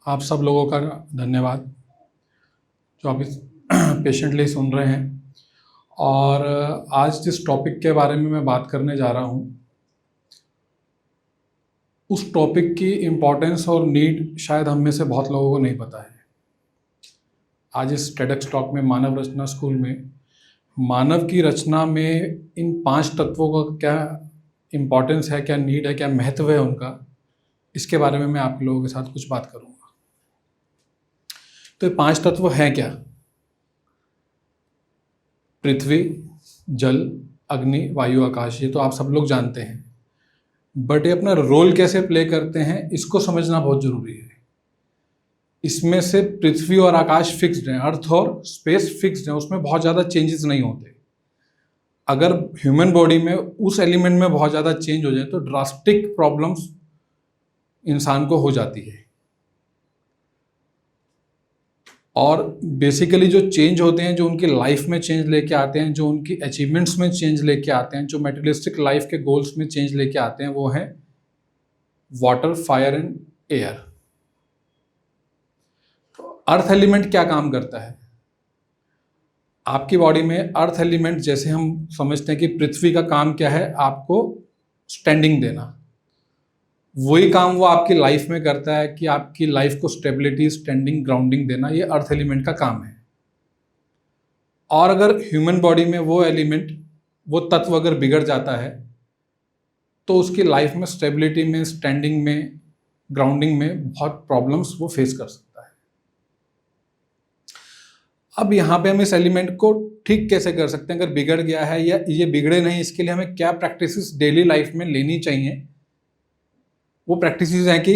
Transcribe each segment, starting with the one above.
आप सब लोगों का धन्यवाद जो आप इस पेशेंटली सुन रहे हैं। और आज जिस टॉपिक के बारे में मैं बात करने जा रहा हूँ उस टॉपिक की इम्पोर्टेंस और नीड शायद हम में से बहुत लोगों को नहीं पता है। आज इस टेडेक्स टॉक में मानव रचना स्कूल में मानव की रचना में इन 5 तत्वों का क्या इम्पोर्टेंस है, क्या नीड है, क्या महत्व है उनका, इसके बारे में मैं आप लोगों के साथ कुछ बात करूँगा। तो ये 5 तत्व हैं क्या? पृथ्वी, जल, अग्नि, वायु, आकाश, ये तो आप सब लोग जानते हैं। बट ये अपना रोल कैसे प्ले करते हैं इसको समझना बहुत जरूरी है। इसमें से पृथ्वी और आकाश फिक्स्ड हैं, अर्थ और स्पेस फिक्स्ड है, उसमें बहुत ज़्यादा चेंजेस नहीं होते। अगर ह्यूमन बॉडी में उस एलिमेंट में बहुत ज़्यादा चेंज हो जाए तो ड्रास्टिक प्रॉब्लम्स इंसान को हो जाती है। और बेसिकली जो चेंज होते हैं, जो उनकी लाइफ में चेंज लेके आते हैं, जो उनकी अचीवमेंट्स में चेंज लेके आते हैं, जो मेटेरियलिस्टिक लाइफ के गोल्स में चेंज लेके आते हैं, वो है वाटर, फायर एंड एयर। तो अर्थ एलिमेंट क्या काम करता है आपकी बॉडी में? अर्थ एलिमेंट जैसे हम समझते हैं कि पृथ्वी का काम क्या है, आपको स्टैंडिंग देना, वही काम वो आपकी लाइफ में करता है कि आपकी लाइफ को स्टेबिलिटी, स्टैंडिंग, ग्राउंडिंग देना, ये अर्थ एलिमेंट का काम है। और अगर ह्यूमन बॉडी में वो एलिमेंट, वो तत्व अगर बिगड़ जाता है तो उसकी लाइफ में स्टेबिलिटी में, स्टैंडिंग में, ग्राउंडिंग में बहुत प्रॉब्लम्स वो फेस कर सकता है। अब यहाँ पे हम इस एलिमेंट को ठीक कैसे कर सकते हैं? अगर बिगड़ गया है या ये बिगड़े नहीं, इसके लिए हमें क्या प्रैक्टिसेस डेली लाइफ में लेनी चाहिए? वो प्रैक्टिसेस हैं कि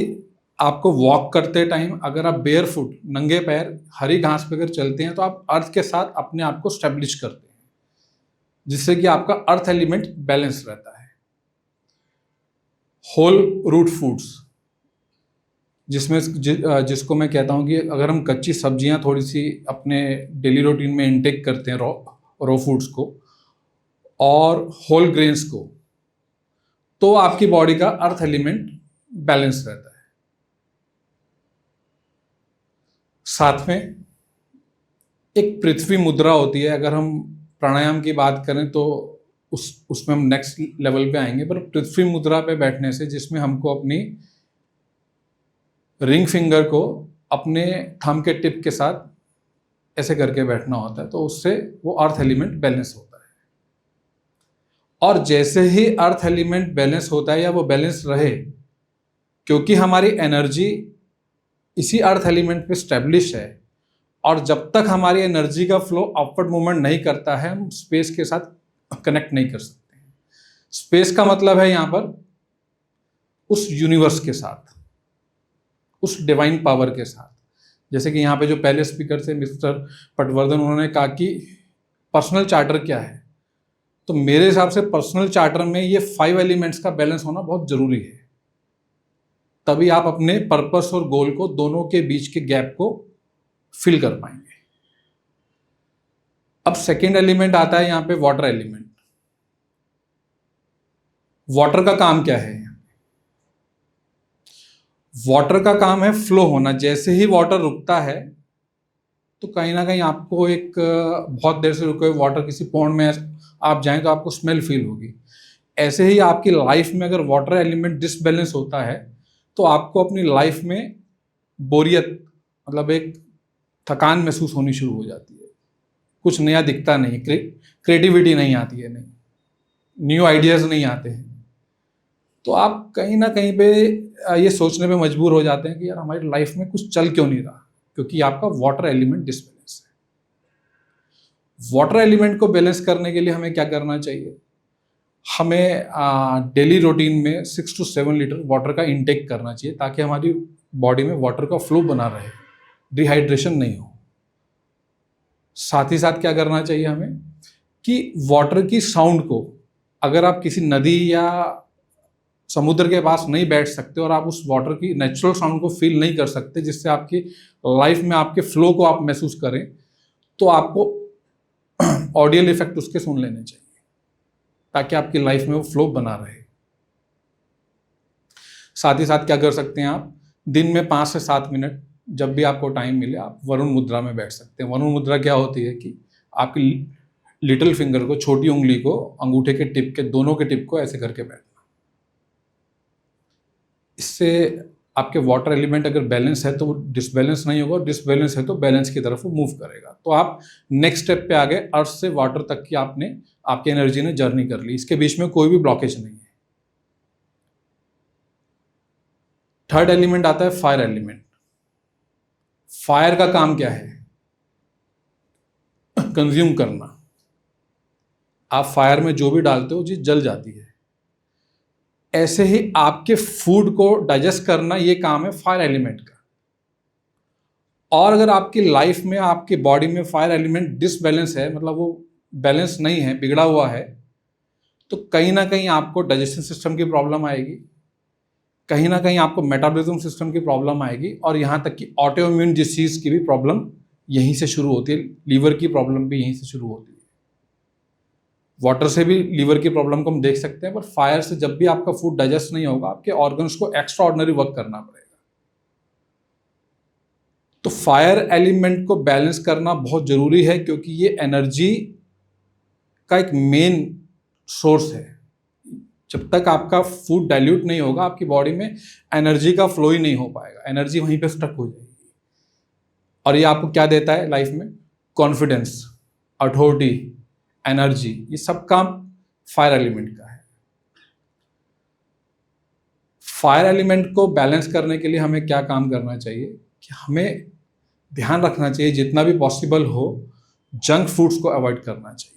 आपको वॉक करते टाइम अगर आप बेयर फुट, नंगे पैर हरी घास पे अगर चलते हैं तो आप अर्थ के साथ अपने आप को स्टेब्लिश करते हैं, जिससे कि आपका अर्थ एलिमेंट बैलेंस रहता है। होल रूट फूड्स, जिसको मैं कहता हूँ कि अगर हम कच्ची सब्जियां थोड़ी सी अपने डेली रूटीन में इनटेक करते हैं, रॉ फूड्स को और होल ग्रेन्स को, तो आपकी बॉडी का अर्थ एलिमेंट बैलेंस रहता है। साथ में एक पृथ्वी मुद्रा होती है। अगर हम प्राणायाम की बात करें तो उसमें हम नेक्स्ट लेवल पे आएंगे, पर पृथ्वी मुद्रा पे बैठने से, जिसमें हमको अपनी रिंग फिंगर को अपने थंब के टिप के साथ ऐसे करके बैठना होता है, तो उससे वो अर्थ एलिमेंट बैलेंस होता है। और जैसे ही अर्थ एलिमेंट बैलेंस होता है या वो बैलेंस रहे, क्योंकि हमारी एनर्जी इसी अर्थ एलिमेंट पे स्टेब्लिश है, और जब तक हमारी एनर्जी का फ्लो अपवर्ड मूवमेंट नहीं करता है, हम स्पेस के साथ कनेक्ट नहीं कर सकते हैं। स्पेस का मतलब है यहाँ पर उस यूनिवर्स के साथ, उस डिवाइन पावर के साथ। जैसे कि यहाँ पे जो पहले स्पीकर थे मिस्टर पटवर्धन, उन्होंने कहा कि पर्सनल चार्टर क्या है, तो मेरे हिसाब से पर्सनल चार्टर में ये 5 एलिमेंट्स का बैलेंस होना बहुत जरूरी है। तभी आप अपने पर्पस और गोल को, दोनों के बीच के गैप को फिल कर पाएंगे। अब सेकेंड एलिमेंट आता है यहाँ पे वाटर एलिमेंट। वाटर का काम क्या है? वाटर का काम है फ्लो होना। जैसे ही वाटर रुकता है तो कहीं ना कहीं आपको एक बहुत देर से रुके हुए वाटर किसी पॉन्ड में आप जाएं तो आपको स्मेल फील होगी। ऐसे ही आपकी लाइफ में अगर वाटर एलिमेंट डिसबैलेंस होता है तो आपको अपनी लाइफ में बोरियत, मतलब एक थकान महसूस होनी शुरू हो जाती है। कुछ नया दिखता नहीं, क्रिएटिविटी नहीं आती है, नहीं न्यू आइडियाज़ नहीं आते हैं। तो आप कहीं ना कहीं पे ये सोचने पे मजबूर हो जाते हैं कि यार हमारी लाइफ में कुछ चल क्यों नहीं रहा, क्योंकि आपका वाटर एलिमेंट डिसबैलेंस है। वाटर एलिमेंट को बैलेंस करने के लिए हमें क्या करना चाहिए? हमें डेली रूटीन में 6 to 7 लीटर वाटर का इंटेक करना चाहिए, ताकि हमारी बॉडी में वाटर का फ्लो बना रहे, डिहाइड्रेशन नहीं हो। साथ ही साथ क्या करना चाहिए हमें कि वाटर की साउंड को, अगर आप किसी नदी या समुद्र के पास नहीं बैठ सकते और आप उस वाटर की नेचुरल साउंड को फील नहीं कर सकते, जिससे आपकी लाइफ में आपके फ्लो को आप महसूस करें, तो आपको ऑडियल इफेक्ट उसके सुन लेने चाहिए, ताकि आपकी लाइफ में वो फ्लो बना रहे। साथ ही साथ क्या कर सकते हैं आप, दिन में 5 से 7 मिनट जब भी आपको टाइम मिले आप वरुण मुद्रा में बैठ सकते हैं। वरुण मुद्रा क्या होती है कि आपकी लिटिल फिंगर को, छोटी उंगली को, अंगूठे के टिप के, दोनों के टिप को ऐसे करके बैठना। इससे आपके वाटर एलिमेंट अगर बैलेंस है तो वो डिसबैलेंस नहीं होगा, और डिसबैलेंस है तो बैलेंस की तरफ वो मूव करेगा। तो आप नेक्स्ट स्टेप पे आ गए, अर्थ से वाटर तक की आपकी एनर्जी ने जर्नी कर ली, इसके बीच में कोई भी ब्लॉकेज नहीं है। थर्ड एलिमेंट आता है फायर एलिमेंट। फायर का काम क्या है? कंज्यूम करना। आप फायर में जो भी डालते हो वो चीज जल जाती है। ऐसे ही आपके फूड को डाइजेस्ट करना, ये काम है फायर एलिमेंट का। और अगर आपकी लाइफ में, आपकी बॉडी में फायर एलिमेंट डिसबैलेंस है, मतलब वो बैलेंस नहीं है, बिगड़ा हुआ है, तो कहीं ना कहीं आपको डाइजेशन सिस्टम की प्रॉब्लम आएगी, कहीं ना कहीं आपको मेटाबॉलिज्म सिस्टम की प्रॉब्लम आएगी, और यहाँ तक कि ऑटो इम्यून डिसीज की भी प्रॉब्लम यहीं से शुरू होती है। लीवर की प्रॉब्लम भी यहीं से शुरू होती है। वाटर से भी लीवर की प्रॉब्लम को हम देख सकते हैं, पर फायर से जब भी आपका फूड डाइजेस्ट नहीं होगा, आपके ऑर्गन्स को एक्स्ट्रा ऑर्डिनरी वर्क करना पड़ेगा। तो फायर एलिमेंट को बैलेंस करना बहुत जरूरी है, क्योंकि ये एनर्जी का एक मेन सोर्स है। जब तक आपका फूड डाइल्यूट नहीं होगा, आपकी बॉडी में एनर्जी का फ्लो ही नहीं हो पाएगा, एनर्जी वहीं पे स्टक हो जाएगी। और ये आपको क्या देता है लाइफ में? कॉन्फिडेंस, अथॉरिटी, एनर्जी, ये सब काम फायर एलिमेंट का है। फायर एलिमेंट को बैलेंस करने के लिए हमें क्या काम करना चाहिए कि हमें ध्यान रखना चाहिए, जितना भी पॉसिबल हो जंक फूड्स को अवॉइड करना चाहिए।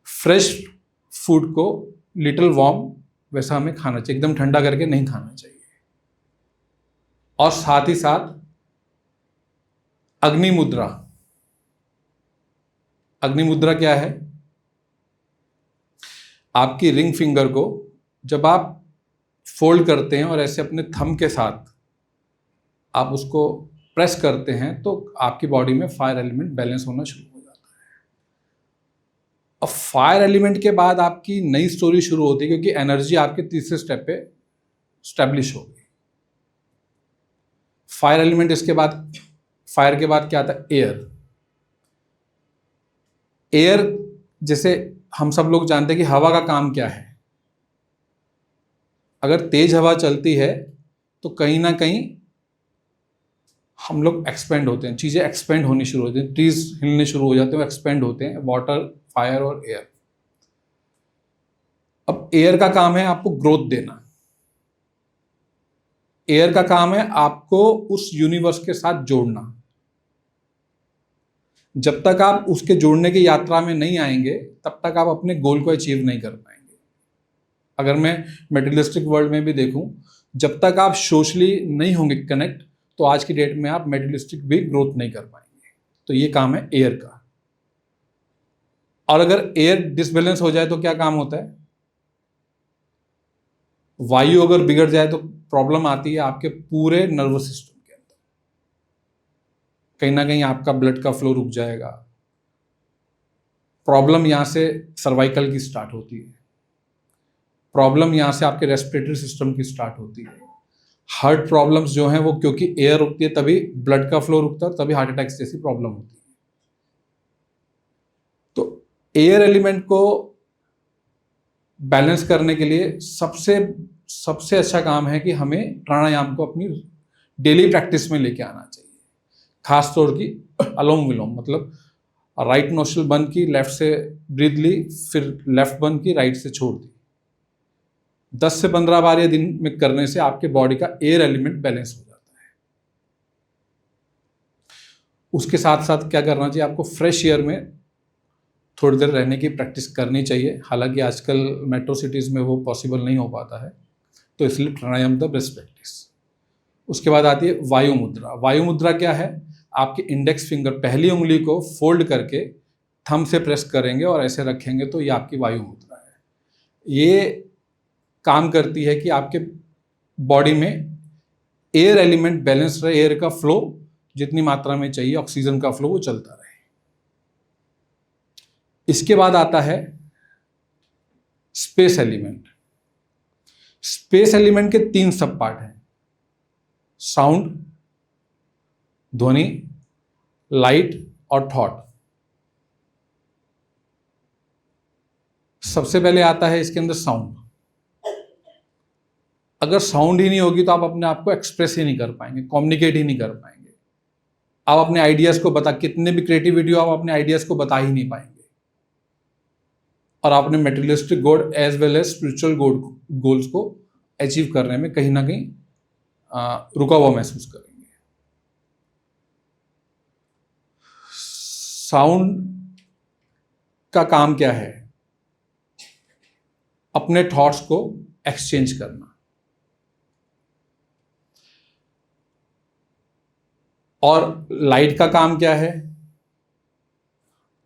फ्रेश फूड को लिटिल वार्म वैसा हमें खाना चाहिए, एकदम ठंडा करके नहीं खाना चाहिए। और साथ ही साथ अग्नि मुद्रा। अग्नि मुद्रा क्या है? आपकी रिंग फिंगर को जब आप फोल्ड करते हैं और ऐसे अपने थंब के साथ आप उसको प्रेस करते हैं, तो आपकी बॉडी में फायर एलिमेंट बैलेंस होना शुरू हो जाता है। अब फायर एलिमेंट के बाद आपकी नई स्टोरी शुरू होती है, क्योंकि एनर्जी आपके तीसरे स्टेप पे स्टैब्लिश हो गई। फायर एलिमेंट इसके बाद, फायर के बाद क्या आता है? एयर। एयर, जैसे हम सब लोग जानते हैं कि हवा का काम क्या है। अगर तेज हवा चलती है तो कहीं ना कहीं हम लोग एक्सपेंड होते हैं, चीजें एक्सपेंड होनी शुरू होती हैं, ट्रीज हिलने शुरू हो जाते हैं, एक्सपेंड होते हैं, वाटर, फायर और एयर। अब एयर का काम है आपको ग्रोथ देना। एयर का काम है आपको उस यूनिवर्स के साथ जोड़ना। जब तक आप उसके जोड़ने की यात्रा में नहीं आएंगे, तब तक आप अपने गोल को अचीव नहीं कर पाएंगे। अगर मैं मेटेरियलिस्टिक वर्ल्ड में भी देखूं, जब तक आप सोशली नहीं होंगे कनेक्ट, तो आज की डेट में आप मेटेरियलिस्टिक भी ग्रोथ नहीं कर पाएंगे। तो ये काम है एयर का। और अगर एयर डिसबैलेंस हो जाए तो क्या काम होता है? वायु अगर बिगड़ जाए तो प्रॉब्लम आती है आपके पूरे नर्वस सिस्टम के अंदर। कहीं ना कहीं आपका ब्लड का फ्लो रुक जाएगा। प्रॉब्लम यहां से सर्वाइकल की स्टार्ट होती है, प्रॉब्लम यहां से आपके रेस्पिरेटरी सिस्टम की स्टार्ट होती है। हार्ट प्रॉब्लम्स जो हैं वो क्योंकि एयर रुकती है तभी ब्लड का फ्लो रुकता है, तभी हार्ट अटैक्स जैसी प्रॉब्लम होती है। तो एयर एलिमेंट को बैलेंस करने के लिए सबसे अच्छा काम है कि हमें प्राणायाम को अपनी डेली प्रैक्टिस में लेके आना चाहिए। खास तौर की अलोम विलोम, मतलब राइट नोस्ट्रिल बंद की, लेफ्ट से ब्रीथ ली, फिर लेफ्ट बंद की, राइट से छोड़ दी। 10 से 15 बार ये दिन में करने से आपके बॉडी का एयर एलिमेंट बैलेंस हो जाता है। उसके साथ साथ क्या करना चाहिए? आपको फ्रेश एयर में थोड़ी देर रहने की प्रैक्टिस करनी चाहिए। हालांकि आजकल मेट्रो सिटीज़ में वो पॉसिबल नहीं हो पाता है, तो इसलिए प्राणायाम द बेस्ट प्रैक्टिस। उसके बाद आती है वायु मुद्रा। वायु मुद्रा क्या है? आपके इंडेक्स फिंगर, पहली उंगली को फोल्ड करके थंब से प्रेस करेंगे और ऐसे रखेंगे, तो ये आपकी वायु मुद्रा है। ये काम करती है कि आपके बॉडी में एयर एलिमेंट बैलेंस रहे, एयर का फ्लो जितनी मात्रा में चाहिए, ऑक्सीजन का फ्लो, वो चलता रहे। इसके बाद आता है स्पेस एलिमेंट। स्पेस एलिमेंट के 3 सब पार्ट हैं: साउंड, ध्वनि, लाइट और थॉट। सबसे पहले आता है इसके अंदर साउंड। अगर साउंड ही नहीं होगी तो आप अपने आप को एक्सप्रेस ही नहीं कर पाएंगे, कम्युनिकेट ही नहीं कर पाएंगे। आप अपने आइडियाज को कितने भी क्रिएटिविटी हो, आप अपने आइडियाज को बता ही नहीं पाएंगे। और आप अपने materialistic goal as well as spiritual goals को अचीव करने में कहीं ना कहीं रुका हुआ महसूस करेंगे। साउंड का काम क्या है? अपने थॉट्स को एक्सचेंज करना और लाइट का काम क्या है?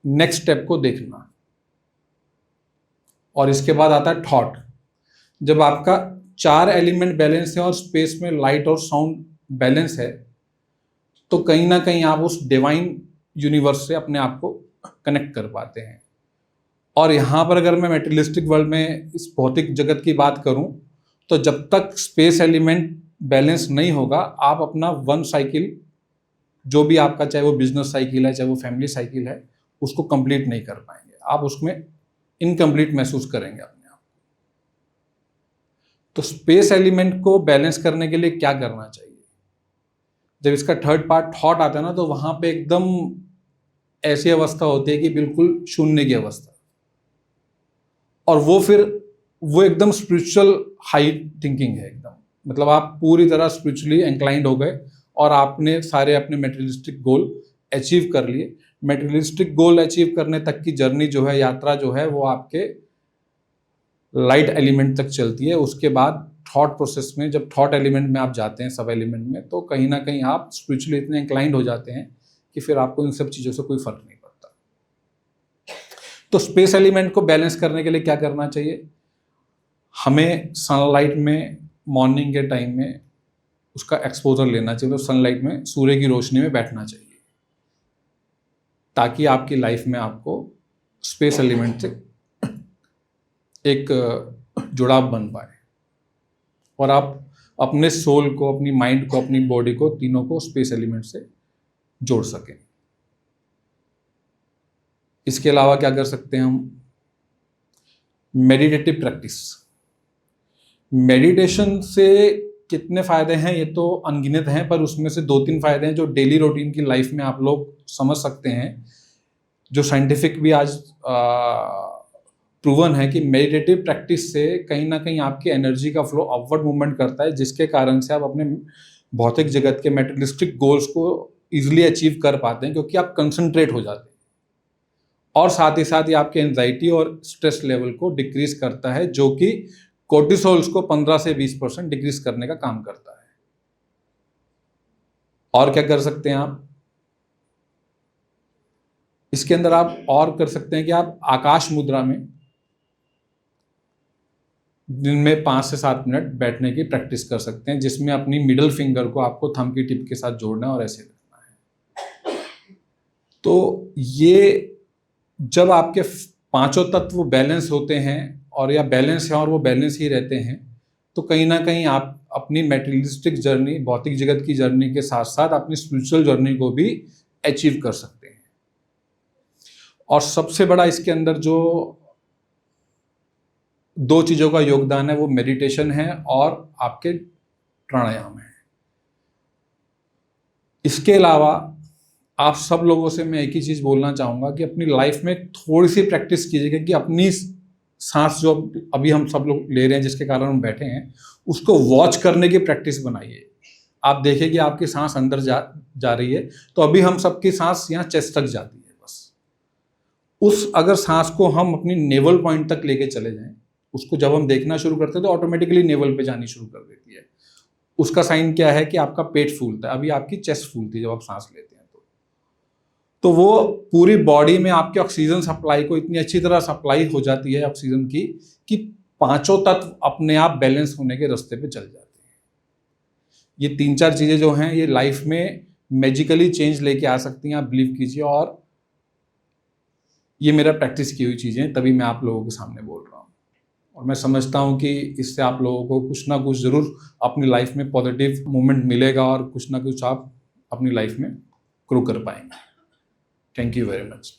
नेक्स्ट स्टेप को देखना। और इसके बाद आता है थॉट। जब आपका 4 एलिमेंट बैलेंस है और स्पेस में लाइट और साउंड बैलेंस है तो कहीं ना कहीं आप उस डिवाइन यूनिवर्स से अपने आप को कनेक्ट कर पाते हैं। और यहाँ पर अगर मैं मेटेरियलिस्टिक वर्ल्ड में इस भौतिक जगत की बात करूँ तो जब तक स्पेस एलिमेंट बैलेंस नहीं होगा आप अपना 1 साइकिल जो भी आपका, चाहे वो बिजनेस साइकिल है चाहे वो फैमिली साइकिल है, उसको कंप्लीट नहीं कर पाएंगे। आप उसमें इनकम्प्लीट महसूस करेंगे अपने आप। तो स्पेस एलिमेंट को बैलेंस करने के लिए क्या करना चाहिए? जब इसका थर्ड पार्ट थॉट आता है ना तो वहां पे एकदम ऐसी अवस्था होती है कि बिल्कुल शून्य की अवस्था, और वो एकदम स्पिरिचुअल हाई थिंकिंग है एकदम। मतलब आप पूरी तरह स्पिरिचुअली इंक्लाइंड हो गए और आपने सारे अपने मेटेरियलिस्टिक गोल अचीव कर लिए। मेटेरियलिस्टिक गोल अचीव करने तक की जर्नी जो है, यात्रा जो है, वो आपके लाइट एलिमेंट तक चलती है। उसके बाद थॉट प्रोसेस में, जब थॉट एलिमेंट में आप जाते हैं, सब एलिमेंट में, तो कहीं ना कहीं आप स्पिरिचुअली इतने इंक्लाइंड हो जाते हैं कि फिर आपको इन सब चीज़ों से कोई फर्क नहीं पड़ता। तो स्पेस एलिमेंट को बैलेंस करने के लिए क्या करना चाहिए? हमें सनलाइट में मॉर्निंग के टाइम में उसका एक्सपोजर लेना चाहिए। तो सनलाइट में, सूर्य की रोशनी में बैठना चाहिए ताकि आपकी लाइफ में आपको स्पेस एलिमेंट से एक जुड़ाव बन पाए और आप अपने सोल को, अपनी माइंड को, अपनी बॉडी को, तीनों को स्पेस एलिमेंट से जोड़ सकें। इसके अलावा क्या कर सकते हैं हम? Meditative practice. मेडिटेशन से कितने फायदे हैं ये तो अनगिनत हैं, पर उसमें से 2-3 फायदे हैं जो डेली रूटीन की लाइफ में आप लोग समझ सकते हैं, जो साइंटिफिक भी आज प्रूवन है कि मेडिटेटिव प्रैक्टिस से कहीं ना कहीं आपकी एनर्जी का फ्लो अपवर्ड मूवमेंट करता है, जिसके कारण से आप अपने भौतिक जगत के मेटेरियलिस्टिक गोल्स को इजीली अचीव कर पाते हैं, क्योंकि आप कंसंट्रेट हो जाते हैं। और साथ ही साथ ये आपके एंजाइटी और स्ट्रेस लेवल को डिक्रीज करता है, जो कि कोर्टिसोल्स को 15 से 20% डिक्रीज करने का काम करता है। और क्या कर सकते हैं आप इसके अंदर? आप और कर सकते हैं कि आप आकाश मुद्रा में दिन में 5 से 7 मिनट बैठने की प्रैक्टिस कर सकते हैं, जिसमें अपनी मिडिल फिंगर को आपको थंब की टिप के साथ जोड़ना है और ऐसे रखना है। तो ये जब आपके 5 तत्व बैलेंस होते हैं और या बैलेंस है और वो बैलेंस ही रहते हैं, तो कहीं ना कहीं आप अपनी मेटेरियलिस्टिक जर्नी, भौतिक जगत की जर्नी के साथ साथ अपनी स्पिरिचुअल जर्नी को भी अचीव कर सकते हैं। और सबसे बड़ा इसके अंदर जो 2 चीज़ों का योगदान है वो मेडिटेशन है और आपके प्राणायाम है। इसके अलावा आप सब लोगों से मैं एक ही चीज़ बोलना चाहूँगा कि अपनी लाइफ में थोड़ी सी प्रैक्टिस कीजिएगा कि अपनी सांस जो अभी हम सब लोग ले रहे हैं, जिसके कारण हम बैठे हैं, उसको वॉच करने की प्रैक्टिस बनाइए। आप देखिए कि आपकी सांस अंदर जा रही है, तो अभी हम सबकी सांस यहाँ चेस्ट तक जाती है बस। उस अगर सांस को हम अपनी नेवल पॉइंट तक लेके चले जाएं, उसको जब हम देखना शुरू करते हैं तो ऑटोमेटिकली नेवल पे जानी शुरू कर देती है। उसका साइन क्या है कि आपका पेट फूलता है। अभी आपकी चेस्ट फूलती है जब आप सांस लेते हैं तो वो पूरी बॉडी में आपके ऑक्सीजन सप्लाई को इतनी अच्छी तरह सप्लाई हो जाती है ऑक्सीजन की कि 5 तत्व अपने आप बैलेंस होने के रास्ते पे चल जाते हैं। ये 3-4 चीज़ें जो हैं ये लाइफ में मैजिकली चेंज लेके आ सकती हैं, आप बिलीव कीजिए। और ये मेरा प्रैक्टिस की हुई चीज़ें, तभी मैं आप लोगों के सामने बोल रहा हूँ। और मैं समझता हूँ कि इससे आप लोगों को कुछ ना कुछ ज़रूर अपनी लाइफ में पॉजिटिव मूवमेंट मिलेगा और कुछ ना कुछ आप अपनी लाइफ में ग्रो कर पाएंगे। Thank you very much.